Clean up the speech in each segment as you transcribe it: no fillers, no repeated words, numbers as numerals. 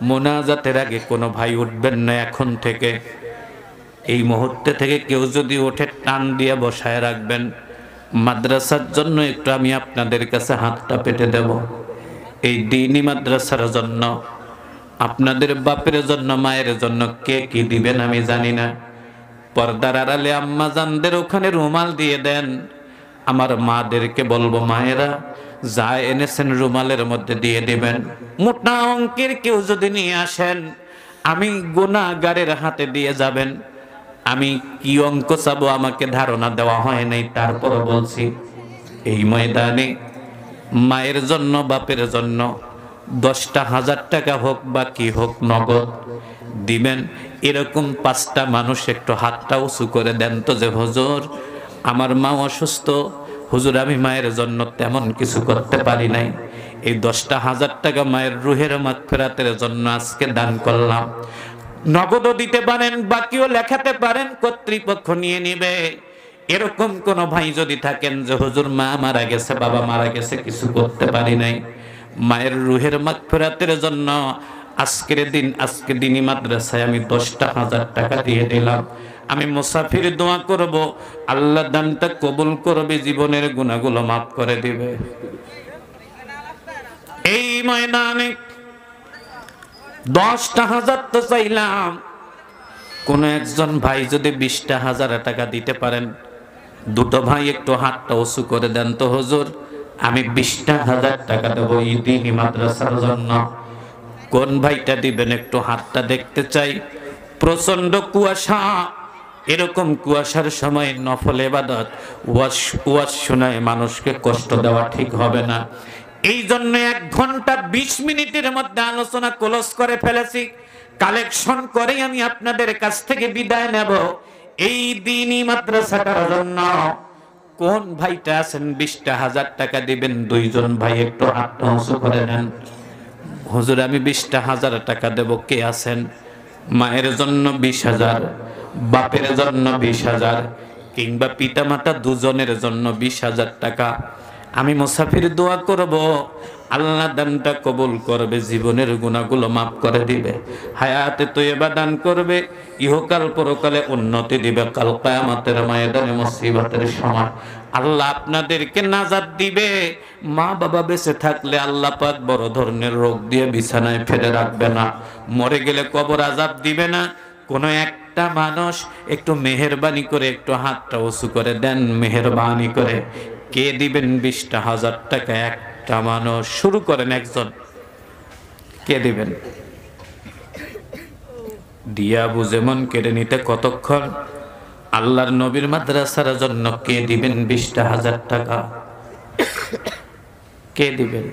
মোনাজাতের আগে কোনো ভাই উঠবেন না এখন থেকে। এই মুহূর্তে থেকে কেউ যদি ওঠে টান দিয়ে বসায় রাখবেন। মাদ্রাসার জন্য একটু আমি আপনাদের কাছে হাতটা পেতে দেব। এই দ্বীনি মাদ্রাসার জন্য, আপনাদের বাপের জন্য, মায়ের জন্য কে কি দিবেন আমি জানি না। পর্দার আড়ালে আম্মা জানদের ওখানে রুমাল দিয়ে দেন। আমার মাদেরকে বলবো, মায়েরা যা এনেছেন রুমালের মধ্যে দিয়ে দিবেন। মোটা অঙ্কের কেউ যদি নিয়ে আসেন, আমি গুনাহগারের হাতে দিয়ে যাবেন। আমি কি অঙ্ক চাবো আমাকে ধারণা দেওয়া হয় নাই, তারপর বলছি এই ময়দানে মায়ের জন্য, বাপের জন্য 10টা 1000 টাকা হোক বা কি হোক নগদ দিবেন। এরকম 5টা মানুষ একটু হাতটা উঁচু করে দেন তো, যে হুজুর আমার মা অসুস্থ, হুজুর আমি মায়ের জন্য তেমন কিছু করতে পারি নাই, এই 10টা 1000 টাকা মায়ের রুহের মাগফিরাতের জন্য আজকে দান করলাম। নগদও দিতে পারেন, বাকিও লেখাতে পারেন, কর্তৃপক্ষ নিয়ে নিবে। এরকম কোন ভাই যদি থাকেন যে হুজুর মা মারা গেছে, বাবা মারা গেছে, কিছু করতে পারি নাই, মায়ের রুহের মাগফিরাতের জন্য আজকের দিনই মাদ্রাসায় আমি 10টা 1000 টাকা দিয়ে দিলাম। আমি মুসাফির দোয়া করব, আল্লাহ দানটা কবুল করবে, জীবনের গুনাহগুলো মাফ করে দিবে। এই ময়দানে 10টা 1000 তো চাইলাম, কোন একজন ভাই যদি 20টা 1000 টাকা দিতে পারেন, দুটো ভাই একটু হাতটা উঁচু করে দেন তো, হুজুর আমি 20টা 1000 টাকা দেবো এই দ্বীনি মাদ্রাসার জন্য। কোন ভাইটা দিবেন একটু হাতটা দেখতে চাই। প্রচন্ড কুয়াশা, এরকম কুয়াশার সময় নফল ইবাদত, ওয়াজ শোনায় মানুষকে কষ্ট দেওয়া ঠিক হবে না। এই জন্য 1 ঘন্টা 20 মিনিটের মধ্যে আলোচনা ক্লোজ করে ফেলেছি। কালেকশন করে আমি আপনাদের কাছ থেকে বিদায় নেব। এই দ্বীনি মাদ্রাসাটার জন্য কোন ভাইটা আছেন 20টা 1000 টাকা দিবেন? 2জন ভাই একটু হাতটা উঁচু করে নেন। হুজুর আমি 20টা 1000 টাকা দেব, কে আছেন? মায়ের জন্য 20,000, বাপের জন্য 20,000, কিংবা পিতামাতা দুজনের জন্য 20,000 টাকা। আমি মুসাফির দোয়া করব, আল্লাহ দানটা কবুল করবে, জীবনের গুনাহগুলো মাফ করে দিবে, হায়াতে তয়্যিবা দান করবে, ইহকাল পরকালে উন্নতি দিবে। কাল কিয়ামতের ময়দানে মুসিবতের সময় আল্লাহ আপনাদেরকে নাজাত দিবে। মা বাবা বেঁচে থাকলে আল্লাহ পাক বড় ধরনের রোগ দিয়ে বিছানায় ফেলে রাখবে না, মরে গেলে কবর আযাব দিবে না। কোন একটা মানুষ একটু মেহেরবানি করে একটু হাতটা উঁচু করে দেন, মেহেরবানি করে। কে দিবেন 20টা 1000 টাকা? একটা মানুষ। শুরু করেন, একজন। কে দিবেন? দিয়া বুঝে মন কেড়ে নিতে কতক্ষণ? আল্লাহর নবীর মাদ্রাসার জন্য কে দিবেন 20টা 1000 টাকা? কে দিবেন?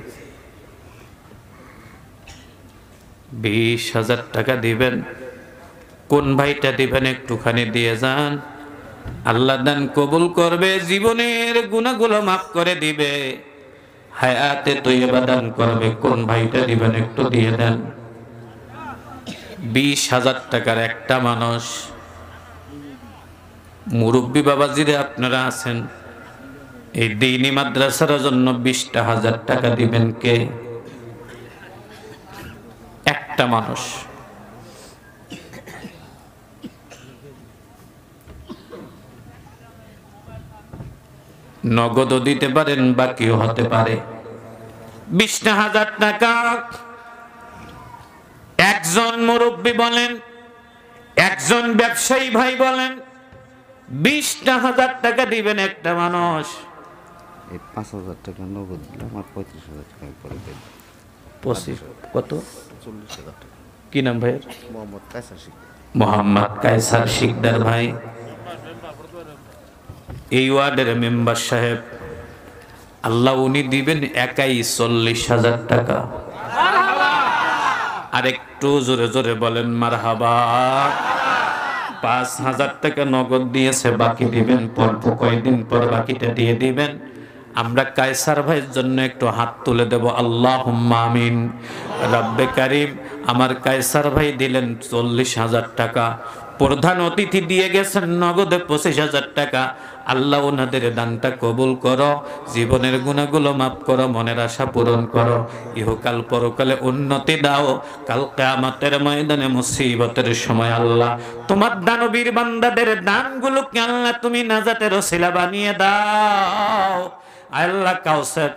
20,000 টাকা দিবেন। কোন ভাইটা দিবেন একটুখানি দিয়ে যান। আল্লাহ দান কবুল করবে, জীবনের গুনাহগুলো মাফ করে দিবে, হায়াতে তয়্যিবা দান করবে। কোন ভাইটা দিবেন একটু দিয়ে দেন। 20,000 টাকার একটা মানুষ। মুরব্বী বাবাজিরা আপনারা আছেন, এই দ্বীনি মাদ্রাসার জন্য 20টা 1000 টাকা দিবেন কে? একটা মানুষ। নগদও দিতে পারেন, বাকিও হতে পারে। 20টা 1000 টাকা একজন মুরব্বী বলেন, একজন ব্যবসায়ী ভাই বলেন, 20টা 1000 টাকা দিবেন একটা মানুষ। 5,000 টাকা নগদ দিলাম, আর 35,000 টাকা করে দেন। 25 কত? 40,000 টাকা। কি নাম ভাইয়ের? মোহাম্মদ কায়সার শিকদার। মোহাম্মদ কায়সার শিকদার ভাই, এই ওয়ার্ডের মেম্বার সাহেব। আল্লাহ উনি দিবেন একাই 40,000 টাকা। আর একটু জোরে জোরে বলেন মারহাবা। 5,000 টাকা নগদ দিয়েছে, বাকি দিবেন অল্প কয়েকদিন পর, বাকিটা দিয়ে দিবেন। আমরা কায়সার ভাইয়ের জন্য একটু হাত তুলে দেব, আল্লাহুম্মা আমিন। রব্বে কারীম, আমার কায়সার ভাই দিলেন 40,000 টাকা, প্রধান অতিথি দিয়ে গেছেন নগদে 25,000 টাকা। আল্লাহ ওনাদের দানটা কবুল করো, জীবনের গুনাহগুলো মাফ করো, মনের আশা পূরণ করো, ইহকাল পরকালে উন্নতি দাও। কাল কিয়ামতের ময়দানে মুসিবতের সময় আল্লাহ তোমার দানবীর বান্দাদের দানগুলোকে আল্লাহ তুমি নাজাতের ওসিলা বানিয়ে দাও। আল্লাহ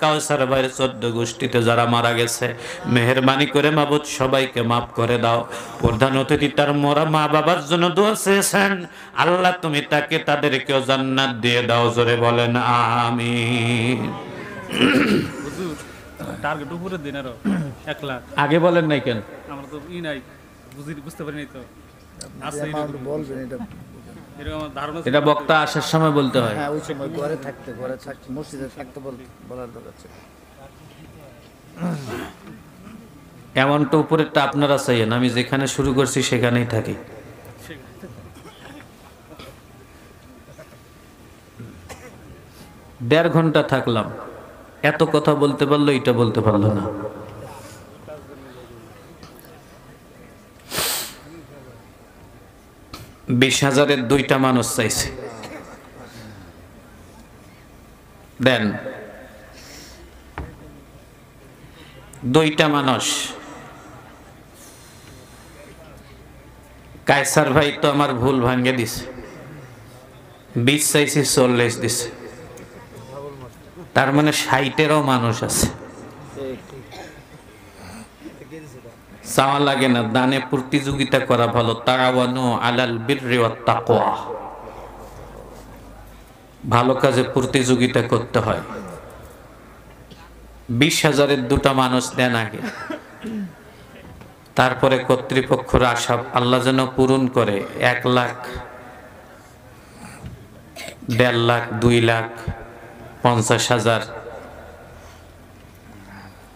কাউসার ভাইয়ের 14 গোষ্ঠীতে যারা মারা গেছে, মেহেরবানি করে মাবুদ সবাইকে মাফ করে দাও। প্রধান অতিথি তার মরা মা বাবার জন্য দোয়া চেয়েছেন, আল্লাহ তুমি তাকে তাদেরকেও জান্নাত দিয়ে দাও। জোরে বলেন আমিন। হুজুর টার্গেট উপরে দিন আরো 1 লাখ। আগে বলেন নাই কেন? আমরা তো নাই বুঝতে পারি নাই তো। আছে বলবেন এটা এরকম আমার ধারণা ছিল। এটা বক্তা আসার সময় বলতে হয়। হ্যাঁ ওই সময় ঘরে থাকতে মসজিদে থাকতে বলার দরকার আছে। এমনটা উপরেরটা আপনারা চাইয়েন, আমি যেখানে শুরু করছি সেখানেই থাকি। দেড় ঘন্টা থাকলাম, এত কথা বলতে পারলো, এটা বলতে পারলো না। বিশ হাজারের 2টা মানুষ চাইছে, দেন। 2টা মানুষ। কায়সার ভাই তো আমার ভুল ভাঙ্গে দিছে, 20 চাইছি, 40 দিছে। তার মানে 60-এরও মানুষ আছে। চাওয়া লাগে না, দানে প্রতিযোগিতা করা ভালো। তাআওয়ানু আলাল বিররি ওয়াত তাকওয়া, ভালো কাজে প্রতিযোগিতা করতে হয়। 20,000-এর 2টা মানুষ দেন আগে, তারপরে কর্তৃপক্ষের আশা আল্লাহ যেন পূরণ করে। 1 লাখ, 1.5 লাখ, 2 লাখ, 50,000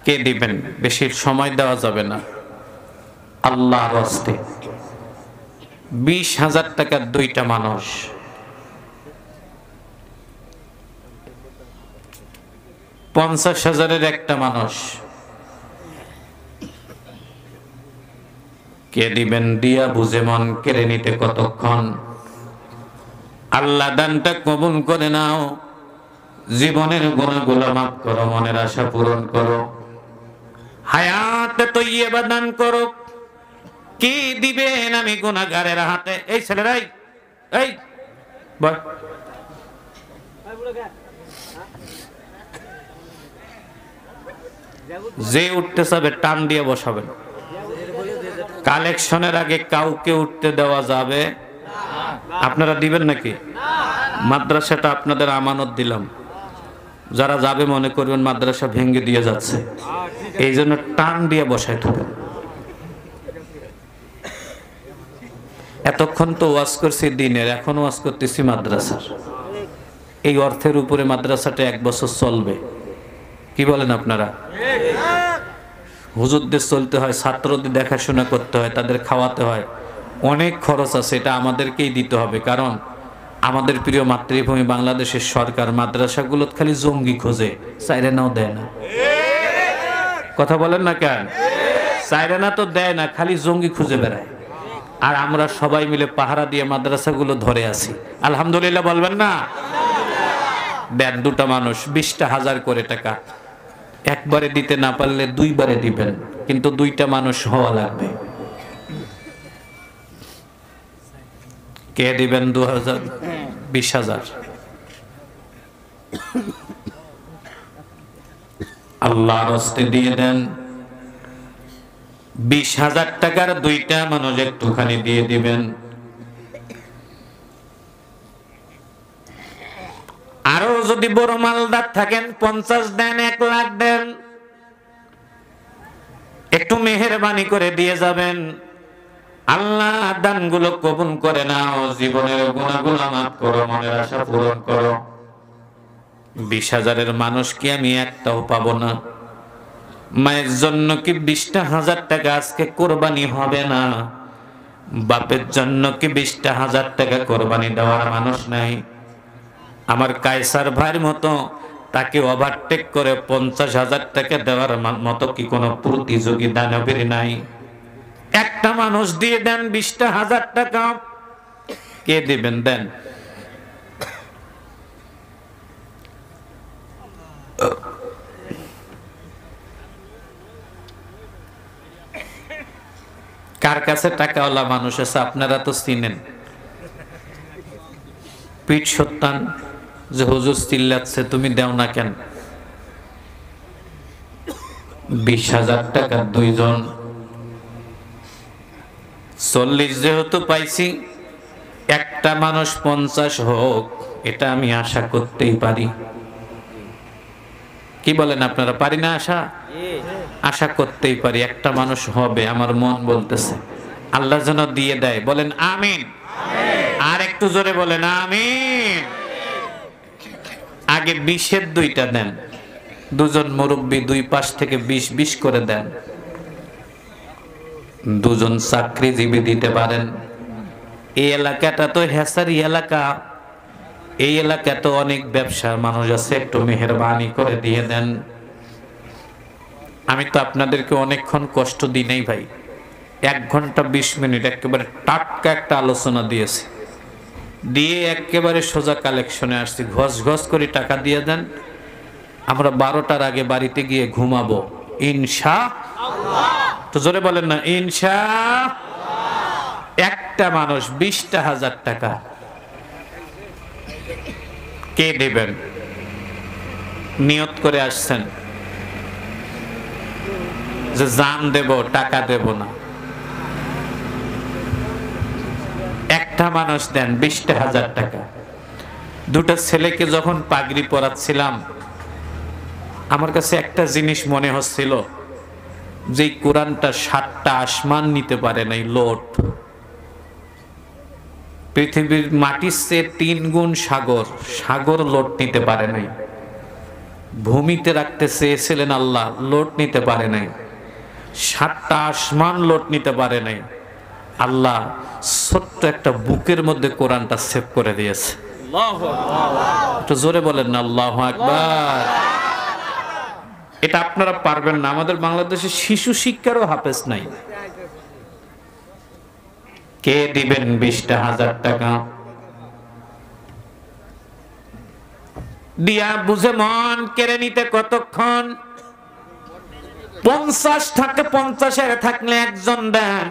কে দিবেন? বেশি সময় দেওয়া যাবে না, আল্লাহর হস্তে। 20,000 টাকার 2টা মানুষ, 50,000-এর একটা মানুষ কে দিবেন? দিয়া বুঝে মন কেড়ে নিতে কতক্ষণ। আল্লাহ দানটা কবুল করে নাও, জীবনের গুনাহগুলো মাফ করো, মনের আশা পূরণ করো, হায়াতে তৈয়বা দান করো। কি দিবেন? আমি গুনাহগারের হাতে। এই ছেলেরাই, এই বল, যে উঠতে চাবে টান দিয়ে বসাবেন। কালেকশনের আগে কাউকে উঠতে দেওয়া যাবে? আপনারা দিবেন নাকি? মাদ্রাসাটা আপনাদের আমানত দিলাম, যারা যাবে মনে করবেন মাদ্রাসা ভেঙে দিয়ে যাচ্ছে, এই জন্য টান দিয়ে বসাই থাকবেন। এতক্ষণ তো ওয়াজ করছি দিনের, এখন ওয়াজ করতেছি মাদ্রাসার। এই অর্থের উপরে মাদ্রাসাটা 1 বছর চলবে। কি বলেন আপনারা? হুজুরদের চলতে হয়, ছাত্রদের দেখাশোনা করতে হয়, তাদের খাওয়াতে হয়, অনেক খরচ আছে। এটা আমাদেরকেই দিতে হবে, কারণ আমাদের প্রিয় মাতৃভূমি বাংলাদেশের সরকার মাদ্রাসাগুলো খালি জঙ্গি খোঁজে, সাইরেনাও দেয় না। কথা বলেন না কেন? সাইরেনা তো দেয় না, খালি জঙ্গি খুঁজে বেড়ায়। আর আমরা সবাই মিলে পাহারা দিয়ে মাদ্রাসাগুলো ধরে আছি। আলহামদুলিল্লাহ বলবেন না? দেন 2টা মানুষ 20টা 1000 করে টাকা। একবারে দিতে না পারলে 2 বারে দিবেন, কিন্তু 2টা মানুষ হওয়া লাগবে। কে দিবেন? 2000, 20,000। আল্লাহর হস্তে দিয়ে দেন। 20,000 টাকার 2টা মানুষ একটুখানি দিয়ে দিবেন। আরো যদি বড় মালদার থাকেন 50 দেন, 1 লাখ দেন, একটু মেহেরবানি করে দিয়ে যাবেন। আল্লাহ দানগুলো কবুল করে নাও, জীবনের গুনাহগুলো মাফ করো, মনের আশা পূরণ করো। 20,000-এর মানুষ কি আমি একটাও পাবো না? মায়ের জন্য কি 20টা 1000 টাকা আজকে কোরবানি হবে না? বাপের জন্য কি 20টা 1000 টাকা কোরবানি দেওয়ার মানুষ নাই? আমার কায়সার ভাইয়ের মতো তাকে ওভারটেক করে 50,000 টাকা দেওয়ার মতো কি কোনো প্রতিযোগী দানবীর নাই? একটা মানুষ দিয়ে দেন 20টা 1000 টাকা। কে দিবেন? দেন। কার কাছে টাকাওয়ালা মানুষ আছে আপনারা তো চিনেন? পিঠ সত্তান যে হুজুর চিল্লাচ্ছে, তুমি দেও না কেন? 20,000 টাকা দুইজন, 40 যেহেতু পাইছি, একটা মানুষ 50 হোক, এটা আমি আশা করতেই পারি। কি বলেন আপনারা? পারি না আশা? আশা করতেই পারি একটা মানুষ হবে, আমার মন বলতেছে। আল্লাহ যেন দিয়ে দেয়, বলেন আমিন। আর একটু জোরে বলেন আমিন। আগে 20-এর 2টা দেন, দুজন মুরব্বী দুই পাশ থেকে 20-20 করে দেন। দুজন চাকরিজীবী দিতে পারেন। এই এলাকাটা তো হেসারি এলাকা, এই এলাকা তো অনেক ব্যবসার মানুষ আছে, একটু মেহেরবানি করে দিয়ে দেন। আমি তো আপনাদেরকে অনেকক্ষণ কষ্ট দিই নাই ভাই, 1 ঘন্টা 20 মিনিট একেবারে টাটকা একটা আলোচনা দিয়েছি, দিয়ে একেবারে সোজা কালেকশনে আসছি। ঘস ঘস করে টাকা দিয়ে দেন, আমরা 12টার আগে বাড়িতে গিয়ে ঘুমাবো ইনশাআল্লাহ। তো জোরে বলেন না ইনশাআল্লাহ। একটা মানুষ 20,000 টাকা কে দেবেন? নিয়ত করে আসছেন যে জান দেব, টাকা দেব না। একটা মানুষ দেন 20,000 টাকা। দুটো ছেলেকে যখন পাগড়ি পরাচ্ছিলাম, আমার কাছে একটা জিনিস মনে হচ্ছিল, যে কোরআনটা 7টা আসমান নিতে পারে নাই লোট। পৃথিবীর মাটির চেয়ে 3 গুণ সাগর, সাগর লোট নিতে পারে নাই। ভূমিতে রাখতে চেয়েছিলেন আল্লাহ, লোট নিতে পারে নাই। 7টা আসমান লোট নিতে পারে নাই। আল্লাহ ছোট্ট একটা বুকের মধ্যে কোরআনটা সেভ করে দিয়েছে। একটু জোরে বলেন না আল্লাহু আকবার। এটা আপনারা পারবেন না। আমাদের বাংলাদেশে শিশু শিক্ষারও হাফেজ নাই। কে দিবেন 20,000 টাকা? দিয়া বুঝে মন কেড়ে নিতে কতক্ষণ? 50 থাকে, 50-এর থাকলে একজন দেন,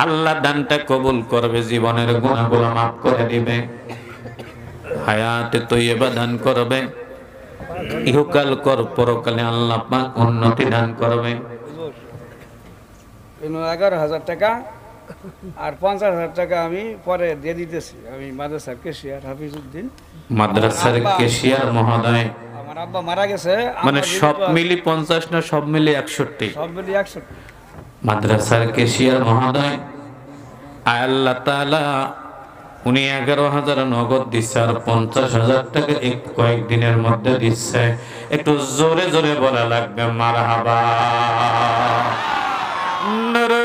আল্লাহ দানটা কবুল করবে, জীবনের গুনাহগুলো মাফ করে দিবে, হায়াতে তৈয়বা দান করবে, ইহকাল কর পরকালে আল্লাহ পাক উন্নতি দান করবে। 11,000 টাকা আর 50,000 টাকা আমি পরে দিয়ে দিতেছি। আমি মাদ্রাসার কেশিয়ার হাফিজউদ্দিন, মাদ্রাসার কেশিয়ার মহোদয়। আমার আব্বা মারা গেছে। মানে সব মিলি 50 না সব মিলি 61? সব মিলি 61। মাদ্রাসার কেশিয়ার মহোদয়, আল্লাহ তাআলা উনি 11,000 নগদ দিচ্ছে, আর 50,000 টাকা কয়েকদিনের মধ্যে দিচ্ছে। একটু জোরে জোরে বলা লাগবে মারহাবা। নারে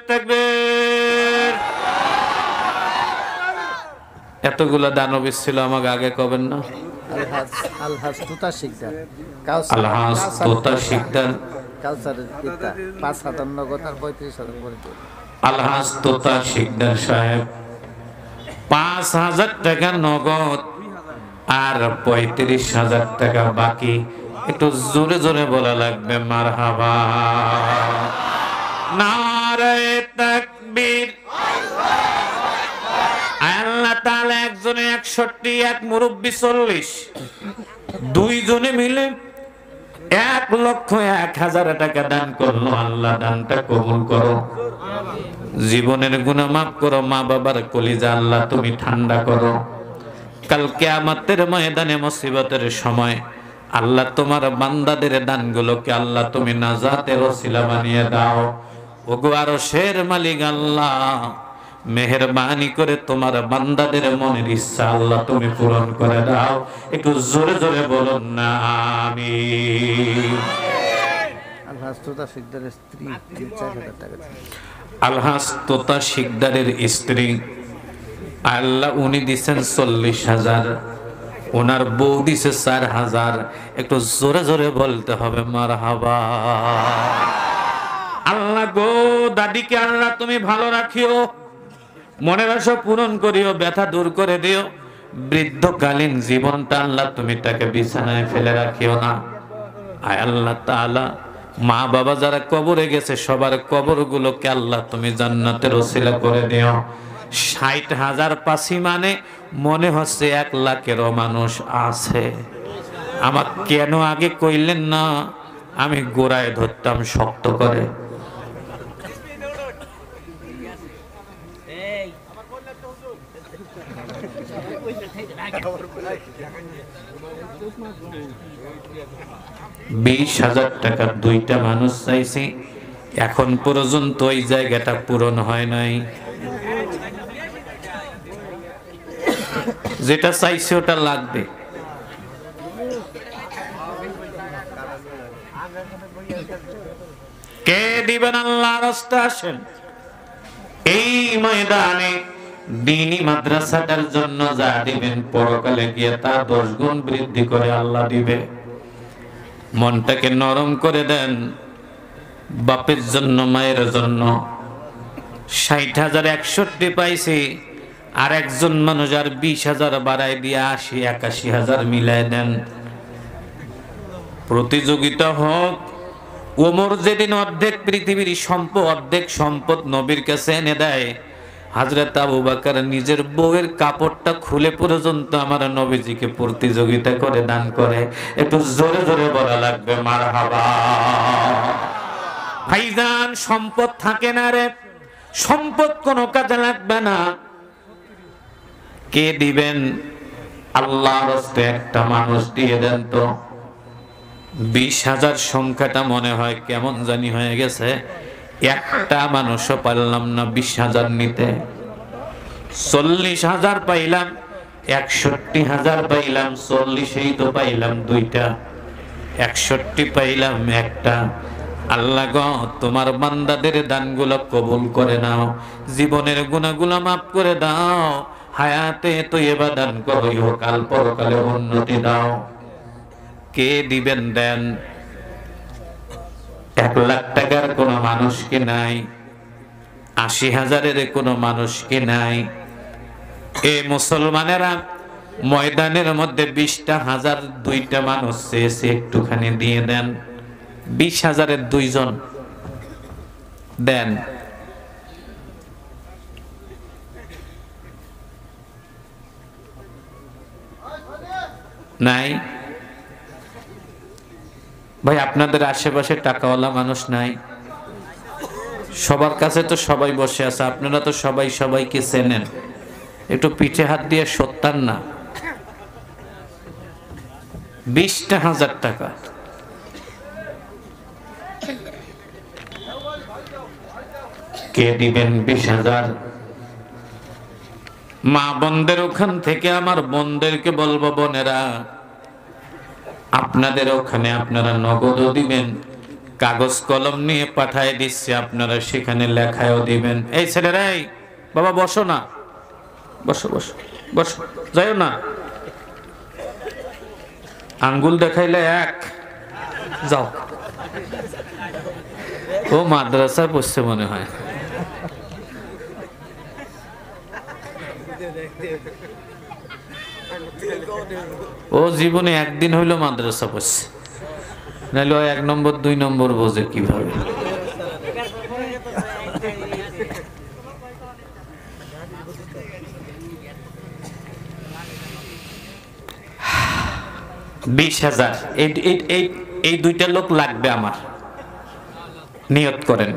তাকবীর। এতগুলা দানবী ছিল, আমাকে আগে কবেন না? আলহাজ তোতা শিকদার, আলহাজ তোতা শিকদার, কাউসারের পিতা, 5,000 নগদ আর 35,000 করে দিন। আলহাজ তোতা শিকদার সাহেব 5,000 টাকা নগদ আর 35,000 টাকা বাকি। একটু জোরে জোরে বলা লাগবে মারহাবা। নারে তাকবীর। আল্লাহ তাআলা একজনে 61, এক মুরব্বি 40, দুইজনে মিলে 1,01,000 টাকা দান করলো। আল্লাহ দানটা কবুল করো, জীবনের গুনাহ মাফ করো, মা বাবার কলিজা আল্লাহ তুমি ঠান্ডা করো। কাল কিয়ামতের ময়দানে মুসিবতের সময় আল্লাহ তোমার বান্দাদের দানগুলোকে আল্লাহ তুমি নাজাতের ওসিলা বানিয়ে দাও। ওগো আরশের মালিক আল্লাহ, মেহেরবানি করে তোমার বান্দাদের মনের ইচ্ছা আল্লাহ তুমি পূরণ করে দাও। একটু জোরে জোরে বলুন না আমিন। আলহাজ তোতা শিকদারের স্ত্রী 3-4,000 টাকা। আলহাজ তোতা শিকদারের স্ত্রী আল্লাহ উনি দিচ্ছেন 40,000, ওনার বউ দিছে 4,000। একটু জোরে জোরে বলতে হবে মারহাবা। আল্লাহ গো দাদিকে আল্লাহ তুমি ভালো রাখিও, মনের আশা পূরণ করিও, ব্যথা দূর করে দিও। বৃদ্ধকালীন জীবনটা আল্লাহ তুমি তাকে বিছানায় ফেলে রাখিও না। আয় আল্লাহ তাআলা, মা বাবা যারা কবরে গেছে সবার কবরগুলোকে আল্লাহ তুমি জান্নাতের ওসিলা করে দিও। 60,000 পাসি মানে মনে হচ্ছে 1 লাখেরও মানুষ আছে। আমার কেন আগে কইলেন না? আমি গোড়ায় ধরতাম শক্ত করে। $20,000 2টা মানুষ চাইছি, এখন পর্যন্ত ওই জায়গাটা পূরণ হয় নাই। যেটা চাইছে ওটা লাগবে। কে দিবেন? আল্লাহর রাস্তায় আসেন। এই ময়দানে দ্বীনি মাদ্রাসাটার জন্য যা দিবেন পরকালে গিয়ে তা 10 গুণ বৃদ্ধি করে আল্লাহ দিবে। মনটাকে নরম করে দেন। বাপের জন্য, মায়ের জন্য 60,000 61 পাইছি, আর একজন মানুষ আর 20,000 বাড়াই দিয়ে 80 81,000 মিলাই দেন। প্রতিযোগিতা হোক। ওমর যেদিন অর্ধেক পৃথিবীর সম্পদ, অর্ধেক সম্পদ নবীর কাছে এনে দেয়, হযরত আবু বকর নিজের বউয়ের কাপড়টা খুলে পর্যন্ত আমার নবীজিকে প্রতিযোগিতা করে দান করে। একটু জোরে জোরে বলা লাগবে মারহাবা। ভাইজান, সম্পদ থাকে না রে, সম্পদ কোনো কাজে লাগবে না। কে দিবেন? আল্লাহর রাস্তে একটা মানুষ দিয়ে দেন তো। 20,000 সংখ্যাটা মনে হয় কেমন জানি হয়ে গেছে, একটা মানুষও পারলাম না 20,000 নিতে। 40,000 পাইলাম, 61,000 পাইলাম, 40 তো পাইলাম 2টা, 61 পাইলাম 1টা। আল্লাহ গো, তোমার বান্দাদের দানগুলো কবুল করে নাও, জীবনের গুনাহগুলো মাফ করে দাও, হায়াতে তৈয়বা দান করো, ইহকাল পরকালে উন্নতি দাও। কে দিবেন? দেন। 1 লাখ টাকার কোন মানুষ কি নাই? 80,000-এর কোন মানুষ কি নাই? এ মুসলমানেরা, ময়দানের মধ্যে 20টা হাজার 2টা মানুষ চেয়েছে, একটুখানি দিয়ে দেন। 20,000-এর 2 জন দেন। নাই ভাই? আপনাদের আশেপাশে টাকাওয়ালা মানুষ নাই? সবার কাছে তো সবাই বসে আছে, আপনারা তো সবাই সবাইকে চেনেন, একটু পিঠে হাত দিয়ে সত্তান না। 20,000 টাকা কে দিবেন? 20,000। মা বোনদের ওখান থেকে আমার বোনদেরকে বলবো, বোনেরা আপনাদের ওখানে আপনারা নগদও দিবেন, কাগজ কলম নিয়ে পাঠায় দিচ্ছে, আপনারা সেখানে লেখায়ও দিবেন। এই ছেলেরাই, বাবা বসো না, বসো বসো বসো, যাইও না। আঙ্গুল দেখাইলে 1, যাও। ও মাদ্রাসায় পড়ছে মনে হয়। ও জীবনে একদিন হইলো মাদ্রাসা পড়ছে, নাহলে 1 নম্বর 2 নম্বর বোঝে কিভাবে। $20,000 এই 2টা লোক লাগবে আমার, নিয়ত করেন।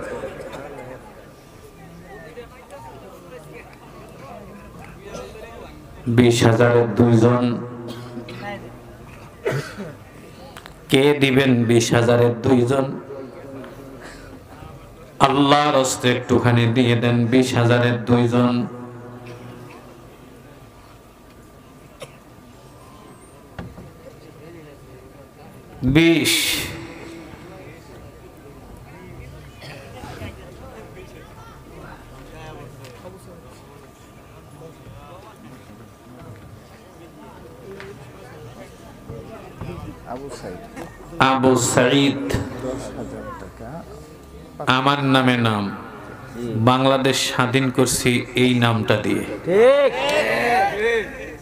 $20,000-এর 2 জন কে দিবেন? 20,000-এর 2 জন আল্লাহর রাস্তে একটুখানি দিয়ে দেন। 20,000-এর 2 জন। বিশ। আবু সাইদ আবু সাঈদ 10,000 টাকা আমার নামে নাম, বাংলাদেশ স্বাধীন করছি এই নামটা দিয়ে।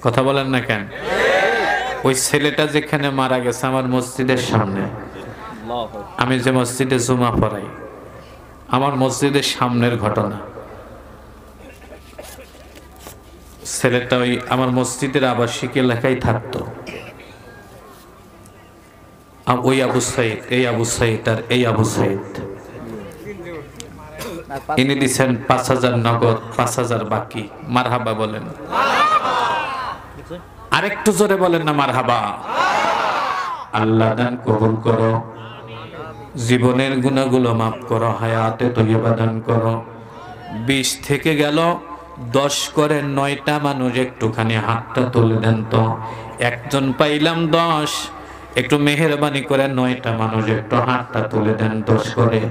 কথা বলেন না কেন? ওই ছেলেটা যেখানে মারা গেছে আমার মসজিদের সামনে, আমি যে মসজিদে জুমা পড়াই, আমার মসজিদের সামনের ঘটনা। ছেলেটা ওই আমার মসজিদের আবাসিক এলাকায় থাকতো। ওই আবু সাইদ, এই আবু সাইদ আর এই আবু সাইদ। ইনি দিচ্ছেন 5,000 নগদ, 5,000 বাকি। মারহাবা বলেন, আরেকটু জোরে বলেন না মারহাবা। আল্লাহ দান কবুল করো, জীবনের গুনাহগুলো মাফ করো, হায়াতে তৈয়বা দান করো। 20 থেকে গেল 10 করে 9টা মানুষ একটুখানি হাতটা তুলে দেন তো। একজন পাইলাম 10, একটু মেহেরবানি করে 9টা মানুষ একটু হাতটা তুলে দেন 10 করে।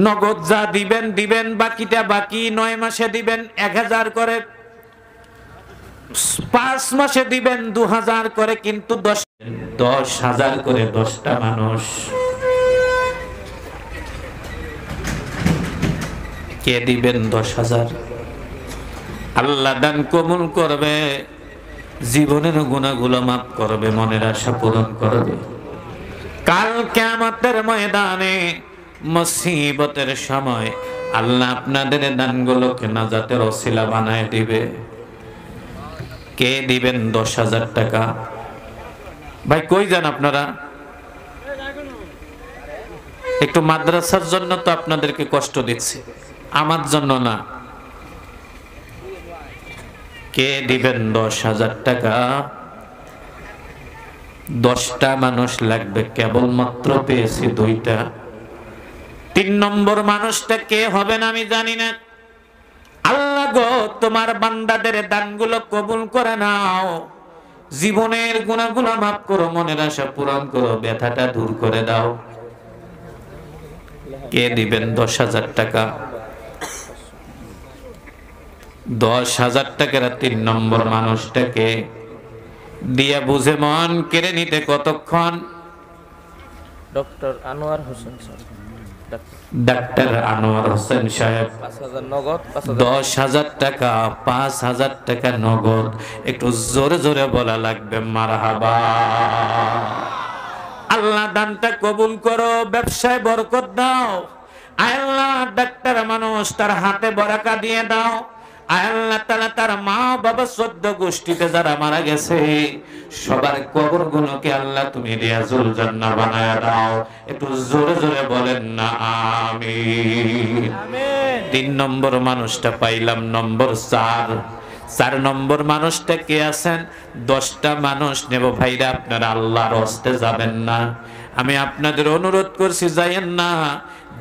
নগদ যা দিবেন দিবেন, বাকিটা বাকি 9 মাসে দিবেন 1000 করে, 5 মাসে দিবেন 2000 করে, কিন্তু 10,000 করে 10টা মানুষ। কে দিবেন 10,000? আল্লাহ দান কবুল করবে, জীবনের গুনাহগুলো মাফ করবে, মনের আশা পূরণ করবে। কাল কিয়ামতের ময়দানে মুসিবতের সময় আল্লাহ আপনাদের দানগুলোকে নাজাতের ওসিলা বানায় দিবে। কে দিবেন 10,000 টাকা? ভাই কই যান আপনারা? একটু মাদ্রাসার জন্য তো আপনাদেরকে কষ্ট দিচ্ছি, আমার জন্য না। কে দিবেন 10,000 টাকা? 10টা মানুষ লাগবে, কেবলমাত্র পেয়েছি 2টা। 3 নম্বর মানুষটা কে হবেন আমি জানি না। আল্লাহ গো, তোমার বান্দাদের দানগুলো কবুল করে নাও, জীবনের গুনাহগুলো মাফ করো, মনের আশা পূরণ করো, ব্যথাটা দূর করে দাও। কে দিবেন 10,000 টাকা? 10,000 টাকার 3 নম্বর মানুষটাকে দিয়া বুঝে মন কেড়ে নিতে কতক্ষণ? Doctor Anwar Hossain sir, doctor Anwar Hossain সাহেব। 5,000 নগদ, 10,000 টাকা, 5,000 টাকা নগদ। একটু জোরে জোরে বলা লাগবে মারহাবা। আল্লাহ দানটা কবুল করো, ব্যবসায় বরকত দাও। আল্লাহ ডাক্তার মানুষ, তার হাতে বরাকা দিয়ে দাও। আল্লাহ তাআলা তার মা বাবা 14 গোষ্ঠীতে যারা মারা গেছে সবার কবরগুলোকে আল্লাহ তুমি রিয়াজুল জান্নাহ বানায়া দাও। একটু জোরে জোরে বলেন না আমিন। 3 নম্বর মানুষটা পাইলাম, নম্বর 4 নম্বর মানুষটা কে আছেন? 10টা মানুষ নেব ভাইরা, আপনারা আল্লাহর হস্তে যাবেন না, আমি আপনাদের অনুরোধ করছি, যাইয়েন না।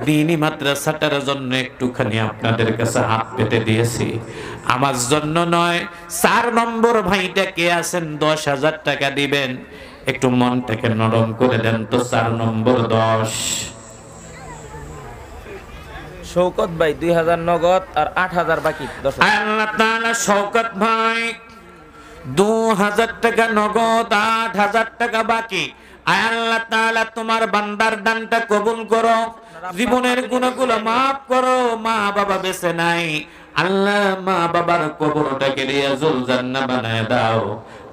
দিনী মাদ্রাসাটার জন্য একটুখানি আপনাদের কাছে হাত পেতে দিয়েছি, আমার জন্য নয়। 4 নম্বর ভাইটা কে আছেন? 10,000 টাকা দিবেন, একটু মনটাকে নরম করে দেন তো। 4 নম্বর 10। শৌকত ভাই 2,000 নগদ আর 8,000 বাকি। আল্লাহ তাআলা শৌকত ভাই 2,000 টাকা নগদ, 8,000 টাকা বাকি। আল্লাহ তাআলা তোমার বান্দার দানটা কবুল করো, জীবনের গুনাহগুলো মাফ করো। মা বাবা বেঁচে নাই, আল্লাহ মা বাবার কবরটাকে রিয়াজুল জান্নাহ বানায় দাও।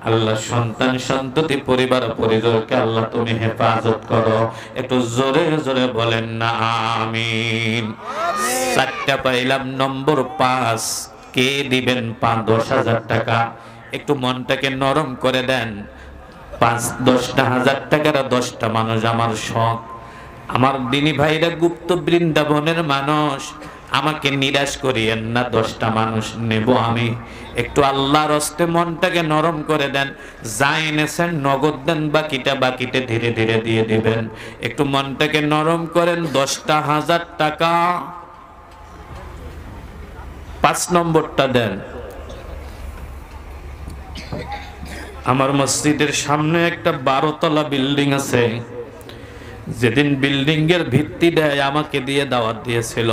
আল্লাহ সন্তান সন্ততি পরিবার পরিজনকে আল্লাহ তুমি হেফাজত করো। একটু জোরে জোরে বলেন না আমিন। 4টা পাইলাম, নম্বর 5 কে দিবেন? 10,000 টাকা। একটু মনটাকে নরম করে দেন। 10,000 টাকার 10টা মানুষ আমার শখ। আমার দিনী ভাইরা গুপ্ত বৃন্দাবনের মানুষ, আমাকে নিরাশ করিয়েন না, 10টা মানুষ নেব আমি। একটু আল্লাহর হস্তে মনটাকে নরম করে দেন। যা এনেছেন নগদ দেন, বাকিটা বাকিতে ধীরে ধীরে দিয়ে দিবেন। একটু মনটাকে নরম করেন। 10,000 টাকা। 5 নম্বরটা দেন। আমার মসজিদের সামনে একটা 12 তলা বিল্ডিং আছে, যেদিন বিল্ডিং এর ভিত্তি দেয় আমাকে দিয়ে দাওয়াত দিয়েছিল।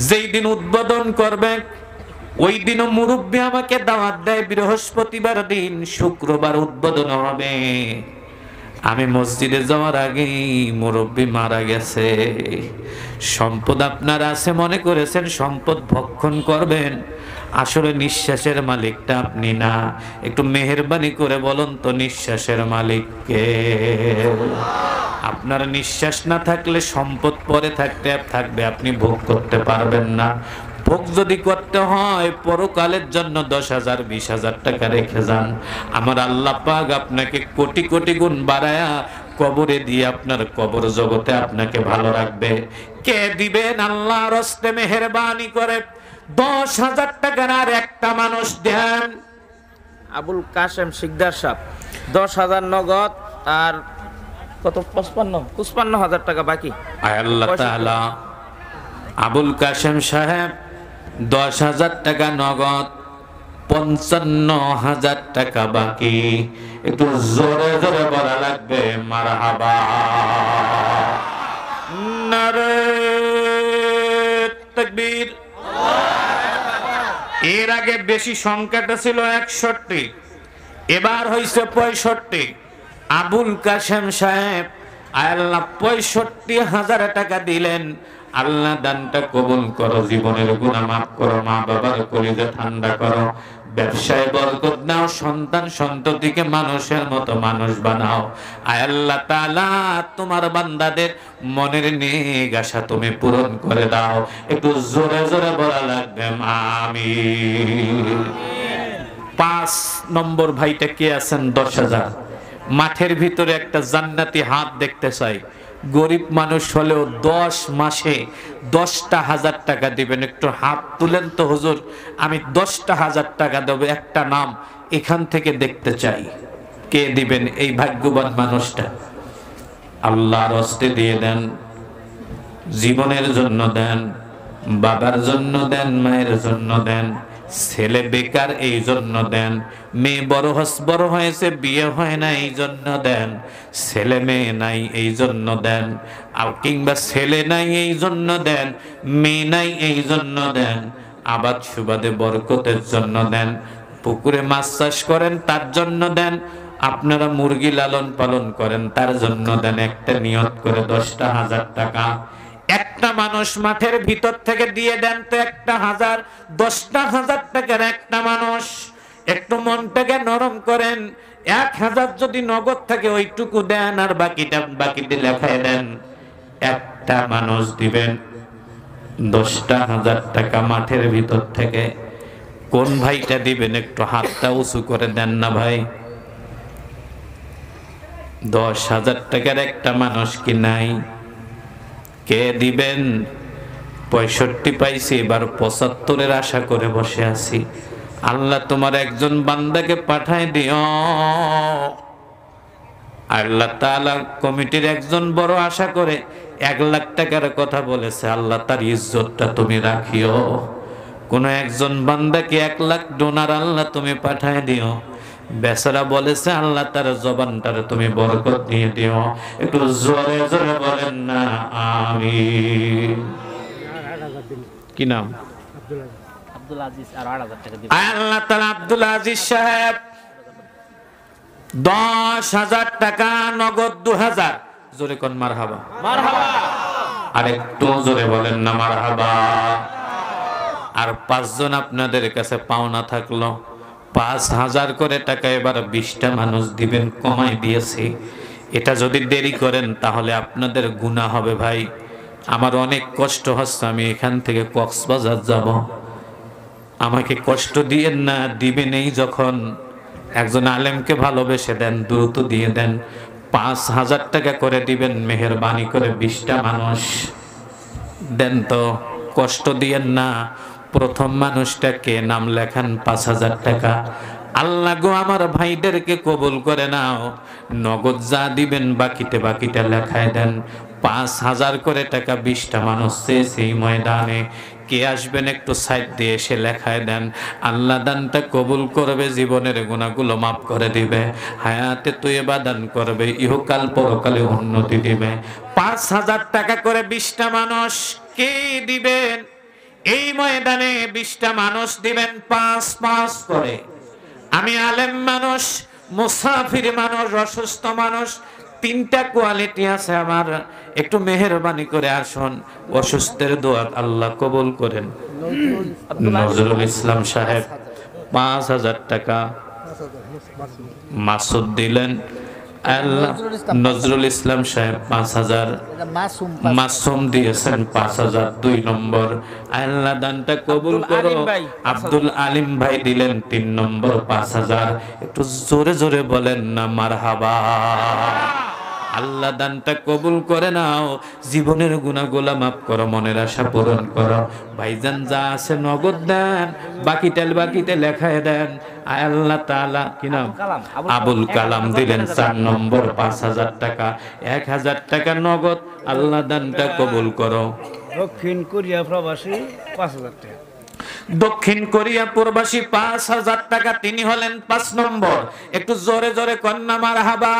যেই দিন উদ্বোধন করবে ওই দিনও মুরব্বী আমাকে দাওয়াত দেয়, বৃহস্পতিবার দিন, শুক্রবার উদ্বোধন হবে। আমি মসজিদে যাওয়ার আগেই মুরব্বী মারা গেছে। সম্পদ আপনার আছে মনে করেছেন সম্পদ ভক্ষণ করবেন, আসলে নিঃশ্বাসের মালিকটা আপনি না। একটু মেহেরবানি করে বলুন তো নিঃশ্বাসের মালিক কে? আপনার নিঃশ্বাস না থাকলে সম্পদ পরে থাকবে, আপনি ভোগ করতে পারবেন না। ভোগ যদি করতে হয় পরকালের জন্য 10,000 20,000 টাকা রেখে যান, আমার আল্লাহ পাক আপনাকে কোটি কোটি গুণ বাড়ায়া কবরে দিয়ে আপনার কবর জগতে আপনাকে ভালো রাখবে। কে দিবেন আল্লাহর হস্তে মেহেরবানি করে 10,000 টাকার আর একটা মানুষ দেন। আবুল কাশেম শিকদার সাহেব 10,000 নগদ আর কত 55,000 টাকা বাকি। আয় আল্লাহ তাআলা, আবুল কাশেম সাহেব 10,000 টাকা নগদ, 55,000 টাকা বাকি। একটু জোরে জোরে বলা লাগবে মারহাবা। নারে তাকবীর। এর আগে বেশি সংখ্যাটা ছিল 61, এবার হইছে 65। আবুল কাশেম সাহেব আল্লাহ 65,000 টাকা দিলেন। আল্লাহ দানটা কবুল করো, জীবনের গুনাহ মাফ করো, মা বাবার কলিজা ঠান্ডা করো, ব্যবসায় বরকত দাও, সন্তান সন্ততিকে মানুষের মতো মানুষ বানাও। আয় আল্লাহ তাআলা তোমার বান্দাদের মনের নেক আশা তুমি পূরণ করে দাও। একটু জোরে জোরে বলা লাগবে আমিন। 5 নম্বর ভাইটা কে আছেন? 10,000। মাঠের ভিতরে একটা জান্নাতি হাত দেখতে চাই। গরিব মানুষ হলেও 10 মাসে 10,000 টাকা দিবেন। একটু হাত তুলেন তো হুজুর, আমি 10,000 টাকা দেব, একটা নাম এখান থেকে দেখতে চাই। কে দিবেন এই ভাগ্যবান মানুষটা? আল্লাহর হস্তে দিয়ে দেন, জীবনের জন্য দেন, বাবার জন্য দেন, মায়ের জন্য দেন, ছেলে বেকার এই জন্য দেন, মেয়ে বড় হয়েছে বিয়ে হয় না এই জন্য দেন, ছেলে মেয়ে নাই এই জন্য দেন, আর কিংবা ছেলে নাই এই জন্য দেন, মেয়ে নাই এই জন্য দেন, আবাদ সুবাদে বরকতের জন্য দেন, পুকুরে মাছ চাষ করেন তার জন্য দেন, আপনারা মুরগি লালন পালন করেন তার জন্য দেন। একটা নিয়ত করে 10,000 টাকা একটা মানুষ মাঠের ভিতর থেকে দিয়ে দেন তো 1,000, 10,000 টাকার একটা মানুষ। একটু মনটাকে নরম করেন। 1,000 যদি নগদ থাকে ওইটুকু দেন, আর বাকিতে লেখায় দেন। একটা মানুষ দিবেন 10,000 টাকা মাঠের ভিতর থেকে। কোন ভাইটা দিবেন? একটু হাতটা উঁচু করে দেন না ভাই। 10,000 টাকার একটা মানুষ কি নাই? কে দিবেন? 65 পাইছি, এবার 75-এর আশা করে বসে আছি। আল্লাহ তোমার একজন বান্দাকে পাঠায় দিও। আল্লাহ তাআলা কমিটির একজন বড় আশা করে 1 লাখ টাকার কথা বলেছে, আল্লাহ তার ইজ্জতটা তুমি রাখিও। কোন একজন বান্দাকে 1 লাখ ডোনার আল্লাহ তুমি পাঠায় দিও। বেচারা বলেছে আল্লাহ তার জবানটার তুমি বরকত দিয়ে দিও। একটু জোরে জোরে বলেন না আমিন। কি নাম? আব্দুল আজিজ আর 8,000 টাকা দিবেন। আল্লাহ তাআলা আব্দুল আজিজ সাহেব 10,000 টাকা নগদ, 2,000 জোরে কোন মারহাবা। মারহাবা। আর একটু জোরে বলেন না মারহাবা। আর 5 জন আপনাদের কাছে পাওনা থাকলো 5,000 করে টাকা। এবার 20টা মানুষ দিবেন, কমাই দিয়েছি। এটা যদি দেরি করেন তাহলে আপনাদের গুনাহ হবে ভাই। আমার অনেক কষ্ট হচ্ছে, আমি এখান থেকে কক্সবাজার যাব। আমাকে কষ্ট দিয়েন না, দিবেন এই যখন একজন আলেমকে ভালোবেসে দেন, দ্রুত দিয়ে দেন। 5,000 টাকা করে দিবেন মেহেরবানি করে। 20টা মানুষ দেন তো, কষ্ট দিয়েন না। প্রথম মানুষটাকে নাম লেখান 5,000 টাকা। আল্লাহ গো আমার ভাইদেরকে কবুল করে নাও। নগদ যা দিবেন বাকিটা লেখায় দেন। 5,000 করে টাকা 20টা মানুষ সেই ময়দানে। কে আসবেন একটু সাইড দিয়ে এসে লেখায় দেন। আল্লাহ দানটা কবুল করবে, জীবনের গুনাহগুলো মাফ করে দিবে, হায়াতে তয়্যিবা দান করবে, ইহকাল পরকালে উন্নতি দিবে। 5,000 টাকা করে 20টা মানুষ কে দিবেন? এই ময়দানে 20টা মানুষ দিবেন 5-5 করে। আমি আলেম মানুষ, মুসাফির মানুষ, অসুস্থ মানুষ তিনটা কোয়ালিটি আছে আমার, একটু মেহেরবানি করে আসুন। অসুস্থের দোয়া আল্লাহ কবুল করেন। নজরুল ইসলাম সাহেব 5,000 টাকা মাসুদ দিলেন। আল্লাহ নজরুল ইসলাম সাহেব 5,000, মাসুম দিয়েছেন 5,000, 2 নম্বর। আল্লাহ দানটা কবুল করো। আব্দুল আলিম ভাই দিলেন 3 নম্বর 5,000। একটু জোরে জোরে বলেন না মারহাবা। আল্লাহ দানটা কবুল করে নাও, জীবনের গুনাহগুলো মাফ করো, মনের আশা পূরণ করো। ভাইজান যা আছে নগদ দেন, বাকিতে লেখায় দেন। আল্লাহ তাআলা কি নাম? আবুল কালাম দিলেন 4 নম্বর 5,000 টাকা, 1,000 টাকা নগদ। আল্লাহ দানটা কবুল করো। দক্ষিণ কোরিয়া প্রবাসী 5,000 টাকা। দক্ষিণ কোরিয়া প্রবাসী 5,000 টাকা, তিনি হলেন 5 নম্বর। একটু জোরে জোরে কন্যা মারহাবা।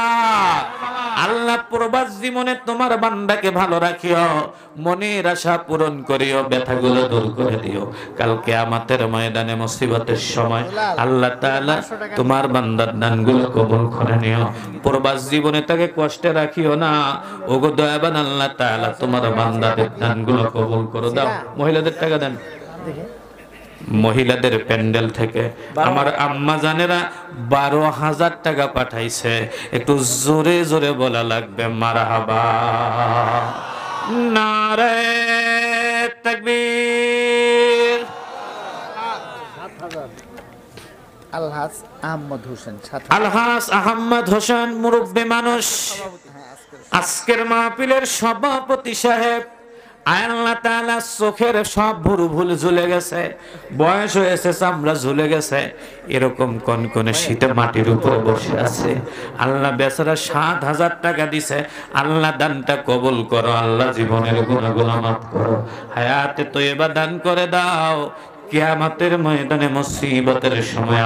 আল্লাহ প্রবাস জীবনে তোমার বান্দাকে ভালো রাখিও, মনের আশা পূরণ করিও, ব্যথাগুলো দূর করে দিও। কাল কিয়ামতের ময়দানে মুসিবতের সময় আল্লাহ তাআলা তোমার বান্দার দানগুলো কবুল করে নিও। প্রবাস জীবনে তাকে কষ্টে রাখিও না। ওগো দয়াবান আল্লাহ তাআলা তোমার বান্দাদের দানগুলো কবুল করে দাও। মহিলাদের টাকা দেন। মহিলাদের প্যান্ডেল থেকে আমার আম্মা জানেরা 12,000 টাকা পাঠাইছে। একটু জোরে জোরে বলা লাগবে মারহাবা। নারে তাকবীর। আলহাজ আহমদ হোসেন, আলহাজ আহমদ হোসেন মুরব্বী মানুষ, আজকের মাহফিলের সভাপতি সাহেব। আল্লাহ তাআলা চোখের সব ভুরু ভুল ঝুলে গেছে, বয়স হয়েছে, চামড়া ঝুলে গেছে, এরকম কনকনে শীতে মাটির উপর বসে আছে। আল্লাহ বেচারা 7,000 টাকা দিছে। আল্লাহ দানটা কবুল করো, আল্লাহ জীবনের গুনাহগুলো মাফ করো, হায়াতে তয়্যিবা দান করে দাও। কিয়ামতের ময়দানে মুসিবতের সময়